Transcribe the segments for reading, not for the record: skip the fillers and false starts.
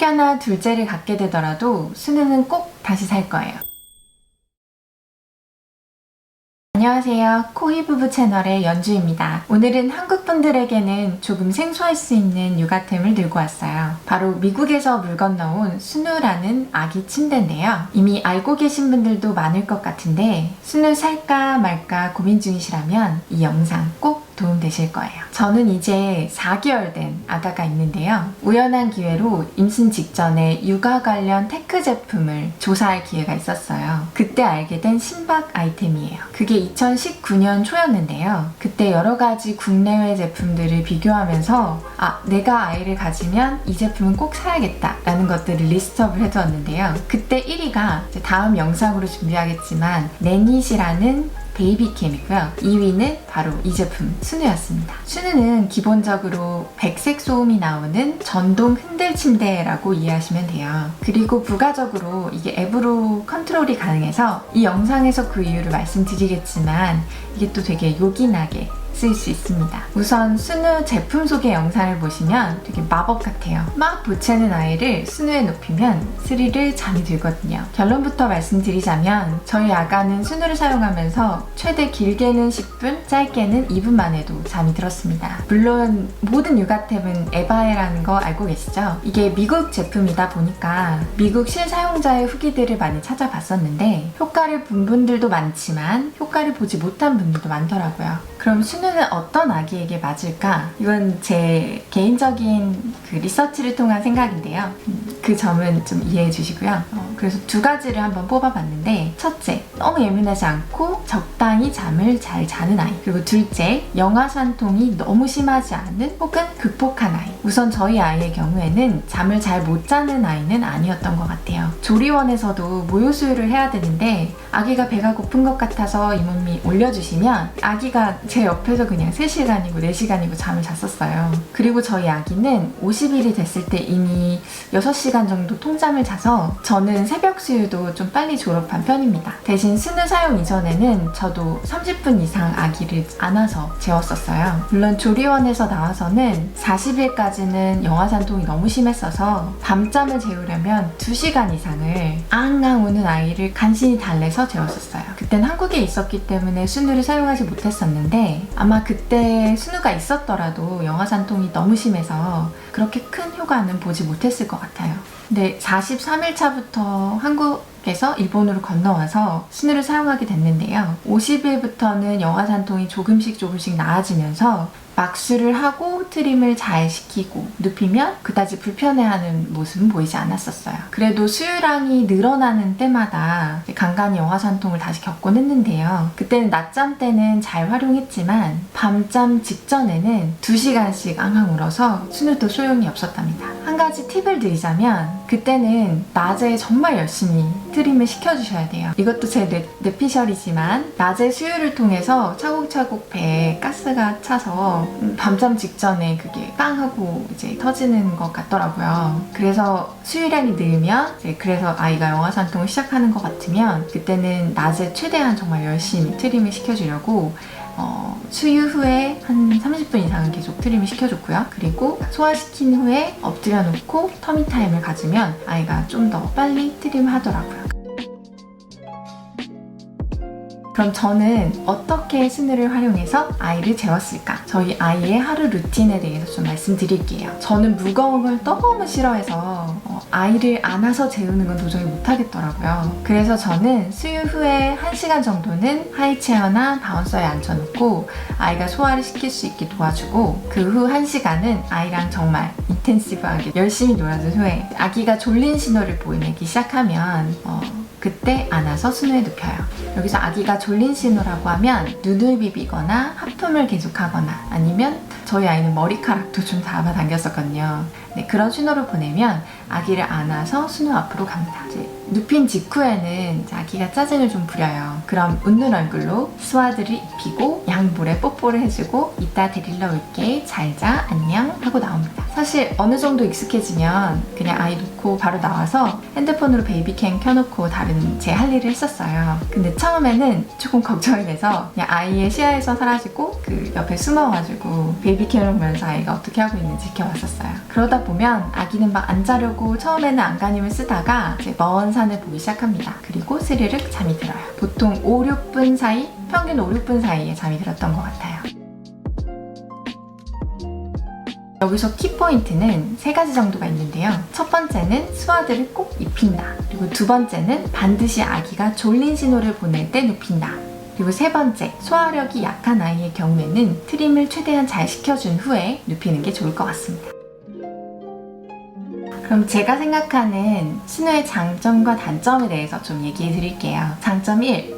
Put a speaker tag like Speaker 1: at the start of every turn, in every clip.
Speaker 1: 혹여나 둘째를 갖게 되더라도 수누는 꼭 다시 살 거예요. 안녕하세요. 코이부부 채널의 연주입니다. 오늘은 한국 분들에게는 조금 생소할 수 있는 육아템을 들고 왔어요. 바로 미국에서 물 건너온 수누라는 아기 침대인데요. 이미 알고 계신 분들도 많을 것 같은데 수누 살까 말까 고민 중이시라면 이 영상 꼭 도움되실 거예요. 저는 이제 4개월 된 아가가 있는데요. 우연한 기회로 임신 직전에 육아 관련 테크 제품을 조사할 기회가 있었어요. 그때 알게 된 신박 아이템이에요. 그게 2019년 초였는데요. 그때 여러 가지 국내외 제품들을 비교하면서 내가 아이를 가지면 이 제품은 꼭 사야겠다 라는 것들을 리스트업을 해두었는데요. 그때 1위가 다음 영상으로 준비하겠지만 네닛이라는 베이비캠이고요. 2위는 바로 이 제품 수누였습니다. 수누는 기본적으로 백색 소음이 나오는 전동 흔들 침대라고 이해하시면 돼요. 그리고 부가적으로 이게 앱으로 컨트롤이 가능해서 이 영상에서 그 이유를 말씀드리겠지만 이게 또 되게 요긴하게 쓸 수 있습니다. 우선 수누 제품 소개 영상을 보시면 되게 마법 같아요. 막 보채는 아이를 수누에 눕히면 스르르 잠이 들거든요. 결론부터 말씀드리자면 저희 아가는 수누를 사용하면서 최대 길게는 10분, 짧게는 2분 만에도 잠이 들었습니다. 물론 모든 육아템은 에바에라는 거 알고 계시죠? 이게 미국 제품이다 보니까 미국 실사용자의 후기들을 많이 찾아봤었는데 효과를 본 분들도 많지만 효과를 보지 못한 분들도 많더라고요. 그럼 수누는 어떤 아기에게 맞을까? 이건 제 개인적인 그 리서치를 통한 생각인데요. 그 점은 좀 이해해 주시고요. 그래서 두 가지를 한번 뽑아봤는데 첫째, 너무 예민하지 않고 적당히 잠을 잘 자는 아이. 그리고 둘째, 영아산통이 너무 심하지 않은 혹은 극복한 아이. 우선 저희 아이의 경우에는 잠을 잘 못 자는 아이는 아니었던 것 같아요. 조리원에서도 모유 수유를 해야 되는데 아기가 배가 고픈 것 같아서 이몸이 올려주시면 아기가 제 옆에서 그냥 3시간이고 4시간이고 잠을 잤었어요. 그리고 저희 아기는 50일이 됐을 때 이미 6시간 정도 통잠을 자서 저는 새벽 수유도 좀 빨리 졸업한 편입니다. 대신 수누 사용 이전에는 저도 30분 이상 아기를 안아서 재웠었어요. 물론 조리원에서 나와서는 40일까지는 영아산통이 너무 심했어서 밤잠을 재우려면 2시간 이상을 앙앙 우는 아이를 간신히 달래서 재웠었어요. 그땐 한국에 있었기 때문에 수누를 사용하지 못했었는데 아마 그때 수누가 있었더라도 영아산통이 너무 심해서 그렇게 큰 효과는 보지 못했을 것 같아요. 근데 43일 차부터 한국에서 일본으로 건너와서 수누를 사용하게 됐는데요. 50일부터는 영아산통이 조금씩 나아지면서 막수를 하고 트림을 잘 시키고 눕히면 그다지 불편해하는 모습은 보이지 않았었어요. 그래도 수유량이 늘어나는 때마다 간간히 영아산통을 다시 겪곤 했는데요. 그때는 낮잠 때는 잘 활용했지만 밤잠 직전에는 2시간씩 앙앙 울어서 수누도 소용이 없었답니다. 한 가지 팁을 드리자면 그때는 낮에 정말 열심히 트림을 시켜주셔야 돼요. 이것도 제 뇌피셜이지만 낮에 수유를 통해서 차곡차곡 배에 가스가 차서 밤잠 직전에 그게 빵 하고 이제 터지는 것 같더라고요. 그래서 수유량이 늘면 그래서 아이가 영아산통을 시작하는 것 같으면 그때는 낮에 최대한 정말 열심히 트림을 시켜주려고 수유 후에 한 30분 이상은 계속 트림을 시켜줬고요. 그리고 소화시킨 후에 엎드려 놓고 터미 타임을 가지면 아이가 좀 더 빨리 트림하더라고요. 그럼 저는 어떻게 수누를 활용해서 아이를 재웠을까? 저희 아이의 하루 루틴에 대해서 좀 말씀드릴게요. 저는 무거운 걸 너무 싫어해서 아이를 안아서 재우는 건 도저히 못하겠더라고요. 그래서 저는 수유 후에 1시간 정도는 하이체어나 바운서에 앉혀놓고 아이가 소화를 시킬 수 있게 도와주고 그 후 1시간은 아이랑 정말 인텐시브하게 열심히 놀아준 후에 아기가 졸린 신호를 보이기 시작하면 그때 안아서 수누에 눕혀요. 여기서 아기가 졸린 신호라고 하면 눈을 비비거나 하품을 계속하거나 아니면 저희 아이는 머리카락도 좀 잡아당겼었거든요. 네, 그런 신호를 보내면 아기를 안아서 수누 앞으로 갑니다. 이제 눕힌 직후에는 아기가 짜증을 좀 부려요. 그럼 웃는 얼굴로 스와드를 입히고 양볼에 뽀뽀를 해주고 이따 데리러 올게, 잘 자, 안녕 하고 나옵니다. 사실 어느 정도 익숙해지면 그냥 아이 놓고 바로 나와서 핸드폰으로 베이비캠 켜놓고 다른 제 할 일을 했었어요. 근데 처음에는 조금 걱정이 돼서 그냥 아이의 시야에서 사라지고 그 옆에 숨어가지고 베이비캠을 보면서 아이가 어떻게 하고 있는지 지켜봤었어요. 그러다 보면 아기는 막 안 자려고 처음에는 안간힘을 쓰다가 이제 먼 산을 보기 시작합니다. 그리고 스르륵 잠이 들어요. 보통 5-6분 사이, 평균 5-6분 사이에 잠이 들었던 것 같아요. 여기서 키포인트는 3가지 정도가 있는데요. 첫 번째는 스와드를 꼭 입힌다. 그리고 두 번째는 반드시 아기가 졸린 신호를 보낼 때 눕힌다. 그리고 세 번째, 소화력이 약한 아이의 경우에는 트림을 최대한 잘 시켜준 후에 눕히는 게 좋을 것 같습니다. 그럼 제가 생각하는 신우의 장점과 단점에 대해서 좀 얘기해 드릴게요. 장점 1,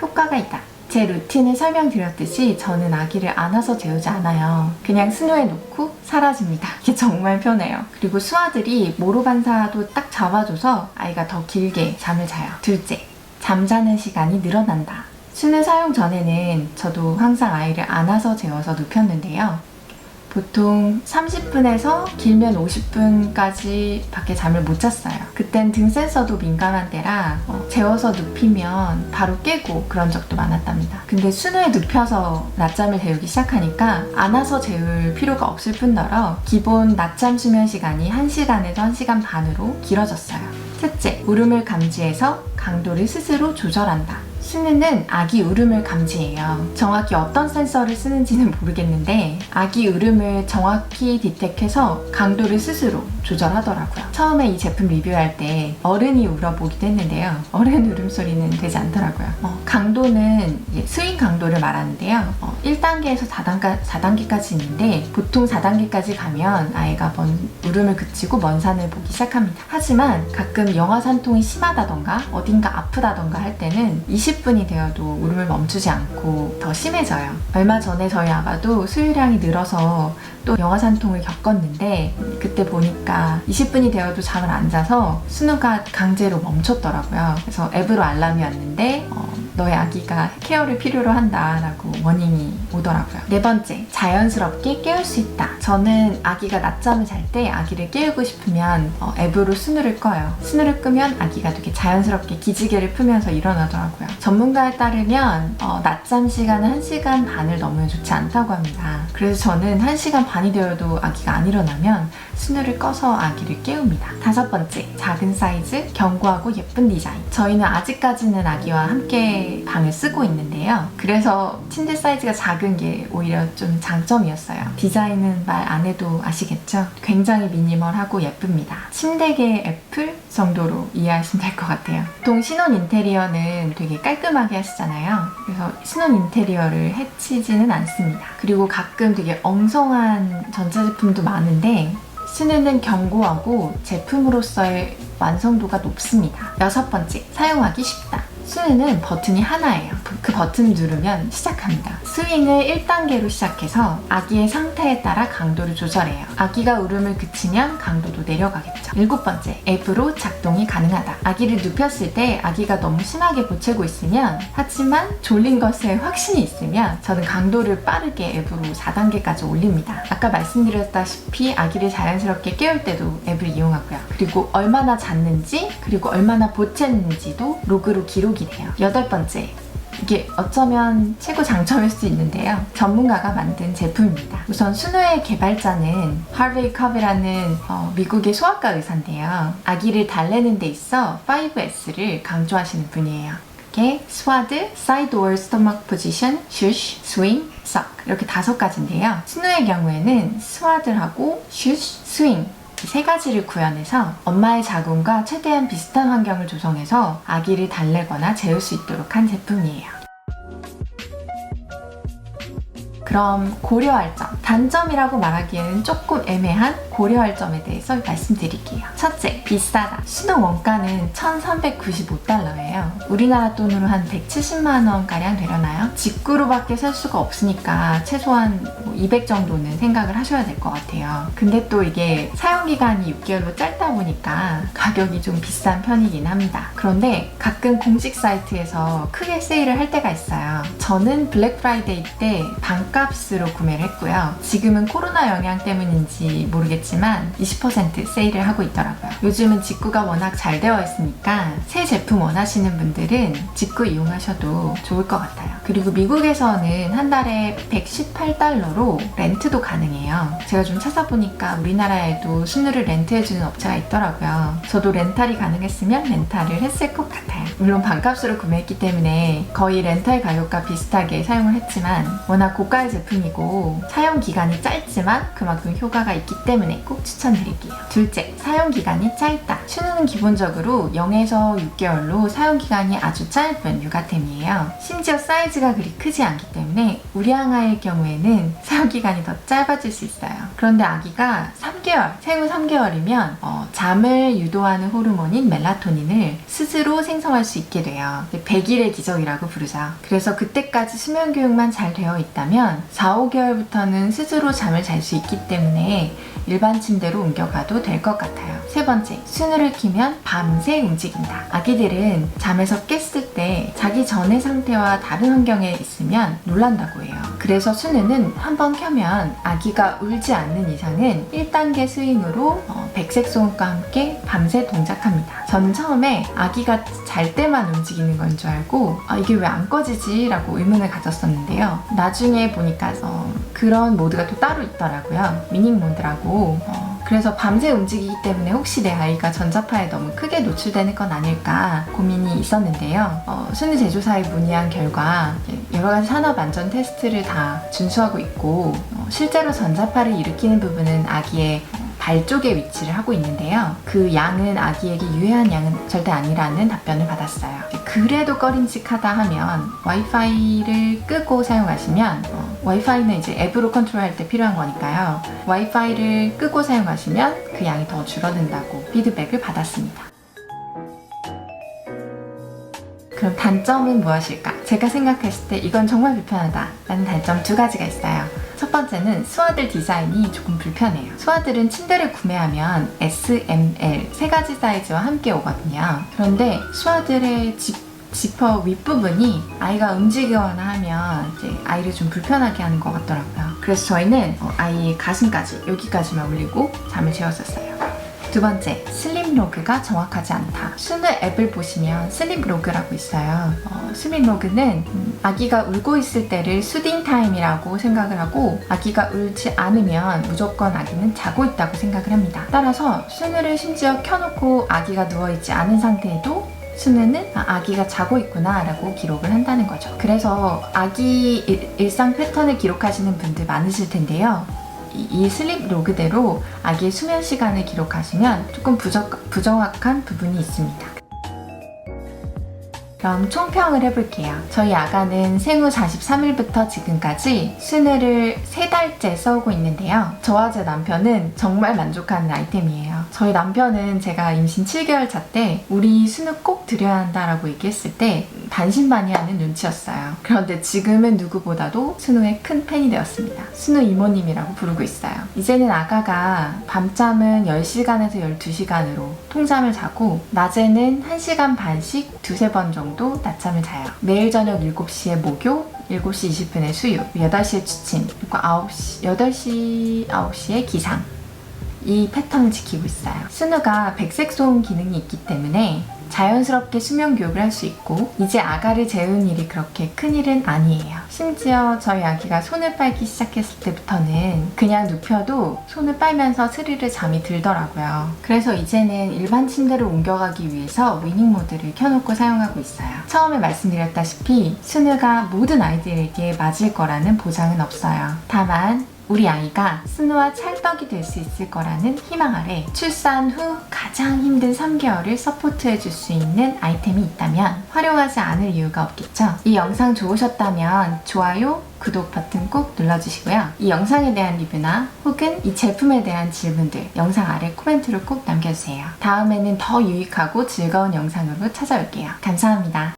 Speaker 1: 효과가 있다. 제 루틴을 설명드렸듯이 저는 아기를 안아서 재우지 않아요. 그냥 스누에 놓고 사라집니다. 이게 정말 편해요. 그리고 수아들이 모로반사도 딱 잡아줘서 아이가 더 길게 잠을 자요. 둘째, 잠자는 시간이 늘어난다. 스누 사용 전에는 저도 항상 아이를 안아서 재워서 눕혔는데요. 보통 30분에서 길면 50분까지 밖에 잠을 못 잤어요. 그땐 등 센서도 민감한 때라 재워서 눕히면 바로 깨고 그런 적도 많았답니다. 근데 수누에 눕혀서 낮잠을 재우기 시작하니까 안아서 재울 필요가 없을 뿐더러 기본 낮잠 수면 시간이 1시간에서 1시간 반으로 길어졌어요. 셋째, 울음을 감지해서 강도를 스스로 조절한다. 스누는 아기 울음을 감지해요. 정확히 어떤 센서를 쓰는지는 모르겠는데 아기 울음을 정확히 디텍해서 강도를 스스로 조절하더라고요. 처음에 이 제품 리뷰할 때 어른이 울어보기도 했는데요. 어른 울음소리는 되지 않더라고요. 강도는 스윙 강도를 말하는데요. 1단계에서 4단계까지 있는데 보통 4단계까지 가면 아이가 울음을 그치고 먼 산을 보기 시작합니다. 하지만 가끔 영아산통이 심하다던가 어딘가 아프다던가 할 때는 20분이 되어도 울음을 멈추지 않고 더 심해져요. 얼마 전에 저희 아가도 수유량이 늘어서 또 영아산통을 겪었는데 그때 보니까 20분이 되어도 잠을 안 자서 스누가 강제로 멈췄더라고요. 그래서 앱으로 알람이 왔는데 너의 아기가 케어를 필요로 한다라고 워닝이 오더라고요. 네 번째, 자연스럽게 깨울 수 있다. 저는 아기가 낮잠을 잘 때 아기를 깨우고 싶으면 앱으로 스누를 꺼요. 스누를 끄면 아기가 되게 자연스럽게 기지개를 푸면서 일어나더라고요. 전문가에 따르면 낮잠 시간은 1시간 반을 넘으면 좋지 않다고 합니다. 그래서 저는 1시간 반이 되어도 아기가 안 일어나면 스누를 꺼서 아기를 깨웁니다. 다섯 번째, 작은 사이즈, 견고하고 예쁜 디자인. 저희는 아직까지는 아기와 함께 방을 쓰고 있는데요. 그래서 침대 사이즈가 작은 게 오히려 좀 장점이었어요. 디자인은 말 안 해도 아시겠죠? 굉장히 미니멀하고 예쁩니다. 침대계 애플 정도로 이해하시면 될 것 같아요. 보통 신혼 인테리어는 되게 깔끔하게 하시잖아요. 그래서 신혼 인테리어를 해치지는 않습니다. 그리고 가끔 되게 엉성한 전자제품도 많은데 스누는 견고하고 제품으로서의 완성도가 높습니다. 여섯 번째, 사용하기 쉽다. 스누는 버튼이 하나예요. 그 버튼을 누르면 시작합니다. 스윙을 1단계로 시작해서 아기의 상태에 따라 강도를 조절해요. 아기가 울음을 그치면 강도도 내려가겠죠. 일곱 번째, 앱으로 작동이 가능하다. 아기를 눕혔을 때 아기가 너무 심하게 보채고 있으면 하지만 졸린 것에 확신이 있으면 저는 강도를 빠르게 앱으로 4단계까지 올립니다. 아까 말씀드렸다시피 아기를 자연스럽게 깨울 때도 앱을 이용하고요. 그리고 얼마나 잤는지 그리고 얼마나 보챘는지도 로그로 기록이 돼요. 여덟 번째, 이게 어쩌면 최고 장점일 수 있는데요. 전문가가 만든 제품입니다. 우선 스누의 개발자는 하베이 컵이라는 미국의 소아과 의사인데요. 아기를 달래는 데 있어 5S를 강조하시는 분이에요. 그게 스와드, 사이드 월 스토막 포지션, 슈쉬, 스윙, 석 이렇게 5가지인데요. 스누의 경우에는 스와드하고 슈쉬, 스윙 이 3가지를 구현해서 엄마의 자궁과 최대한 비슷한 환경을 조성해서 아기를 달래거나 재울 수 있도록 한 제품이에요. 그럼 고려할 점, 단점이라고 말하기에는 조금 애매한 고려할 점에 대해서 말씀드릴게요. 첫째, 비싸다. 스누 원가는 $1,395예요. 우리나라 돈으로 한 170만 원가량 되려나요? 직구로밖에 살 수가 없으니까 최소한 200 정도는 생각을 하셔야 될 것 같아요. 근데 또 이게 사용기간이 6개월로 짧다 보니까 가격이 좀 비싼 편이긴 합니다. 그런데 가끔 공식 사이트에서 크게 세일을 할 때가 있어요. 저는 블랙 프라이데이 때 반가 반값으로 구매를 했고요. 지금은 코로나 영향 때문인지 모르겠지만 20% 세일을 하고 있더라고요. 요즘은 직구가 워낙 잘 되어 있으니까 새 제품 원하시는 분들은 직구 이용하셔도 좋을 것 같아요. 그리고 미국에서는 한 달에 $118로 렌트도 가능해요. 제가 좀 찾아보니까 우리나라에도 스누를 렌트해주는 업체가 있더라고요. 저도 렌탈이 가능했으면 렌탈을 했을 것 같아요. 물론 반값으로 구매했기 때문에 거의 렌탈 가격과 비슷하게 사용을 했지만 워낙 고가의 제품이고 사용 기간이 짧지만 그만큼 효과가 있기 때문에 꼭 추천드릴게요. 둘째, 사용 기간이 짧다. 슈누는 기본적으로 0에서 6개월로 사용 기간이 아주 짧은 육아템이에요. 심지어 사이즈가 그리 크지 않기 때문에 우리 아이의 경우에는 사용 기간이 더 짧아질 수 있어요. 그런데 아기가 3개월, 생후 3개월이면 잠을 유도하는 호르몬인 멜라토닌을 스스로 생성할 수 있게 돼요. 100일의 기적이라고 부르죠. 그래서 그때까지 수면 교육만 잘 되어 있다면 4, 5개월부터는 스스로 잠을 잘 수 있기 때문에 일반 침대로 옮겨가도 될 것 같아요. 세 번째, 스누를 키면 밤새 움직인다. 아기들은 잠에서 깼을 때 자기 전의 상태와 다른 환경에 있으면 놀란다고 해요. 그래서 스누는 한번 켜면 아기가 울지 않는 이상은 1단계 스윙으로 백색 소음과 함께 밤새 동작합니다. 저는 처음에 아기가 잘 때만 움직이는 건 줄 알고 이게 왜 안 꺼지지? 라고 의문을 가졌었는데요. 나중에 보니까 그런 모드가 또 따로 있더라고요. 미닝 모드라고. 그래서 밤새 움직이기 때문에 혹시 내 아이가 전자파에 너무 크게 노출되는 건 아닐까 고민이 있었는데요. 스누 제조사에 문의한 결과 여러 가지 산업 안전 테스트를 다 준수하고 있고 실제로 전자파를 일으키는 부분은 아기의 발 쪽에 위치를 하고 있는데요. 그 양은 아기에게 유해한 양은 절대 아니라는 답변을 받았어요. 그래도 꺼림칙하다 하면 와이파이를 끄고 사용하시면 와이파이는 이제 앱으로 컨트롤할 때 필요한 거니까요. 와이파이를 끄고 사용하시면 그 양이 더 줄어든다고 피드백을 받았습니다. 그럼 단점은 무엇일까? 제가 생각했을 때 이건 정말 불편하다 라는 단점 2가지가 있어요. 첫 번째는 수아들 디자인이 조금 불편해요. 수아들은 침대를 구매하면 S, M, L 3가지 사이즈와 함께 오거든요. 그런데 수아들의 지퍼 윗부분이 아이가 움직이거나 하면 이제 아이를 좀 불편하게 하는 것 같더라고요. 그래서 저희는 아이의 가슴까지 여기까지만 올리고 잠을 재웠었어요. 두 번째, 슬립 로그가 정확하지 않다. 스누 앱을 보시면 슬립 로그라고 있어요. 슬립 로그는 아기가 울고 있을 때를 수딩 타임이라고 생각을 하고 아기가 울지 않으면 무조건 아기는 자고 있다고 생각을 합니다. 따라서 스누를 심지어 켜놓고 아기가 누워있지 않은 상태에도 스누는 아기가 자고 있구나 라고 기록을 한다는 거죠. 그래서 아기 일상 패턴을 기록하시는 분들 많으실 텐데요. 이 슬립 로그대로 아기의 수면 시간을 기록하시면 조금 부정확한 부분이 있습니다. 그럼 총평을 해볼게요. 저희 아가는 생후 43일부터 지금까지 스누를 3달째 써오고 있는데요. 저와 제 남편은 정말 만족하는 아이템이에요. 저희 남편은 제가 임신 7개월 차 때 우리 스누 꼭 드려야 한다라고 얘기했을 때 반신반의하는 눈치였어요. 그런데 지금은 누구보다도 스누의 큰 팬이 되었습니다. 스누 이모님이라고 부르고 있어요. 이제는 아가가 밤잠은 10시간에서 12시간으로 통잠을 자고 낮에는 1시간 반씩 2-3번 정도 낮잠을 자요. 매일 저녁 7시에 목욕, 7시 20분에 수유, 8시에 취침, 그리고 8시, 9시에 기상. 이 패턴을 지키고 있어요. 스누가 백색 소음 기능이 있기 때문에 자연스럽게 수면 교육을 할 수 있고 이제 아가를 재우는 일이 그렇게 큰 일은 아니에요. 심지어 저희 아기가 손을 빨기 시작했을 때부터는 그냥 눕혀도 손을 빨면서 스르르 잠이 들더라고요. 그래서 이제는 일반 침대로 옮겨가기 위해서 위닝 모드를 켜놓고 사용하고 있어요. 처음에 말씀드렸다시피 스누가 모든 아이들에게 맞을 거라는 보장은 없어요. 다만 우리 아이가 스누와 찰떡이 될 수 있을 거라는 희망 아래 출산 후 가장 힘든 3개월을 서포트해 줄 수 있는 아이템이 있다면 활용하지 않을 이유가 없겠죠. 이 영상 좋으셨다면 좋아요, 구독 버튼 꼭 눌러주시고요. 이 영상에 대한 리뷰나 혹은 이 제품에 대한 질문들 영상 아래 코멘트로 꼭 남겨주세요. 다음에는 더 유익하고 즐거운 영상으로 찾아올게요. 감사합니다.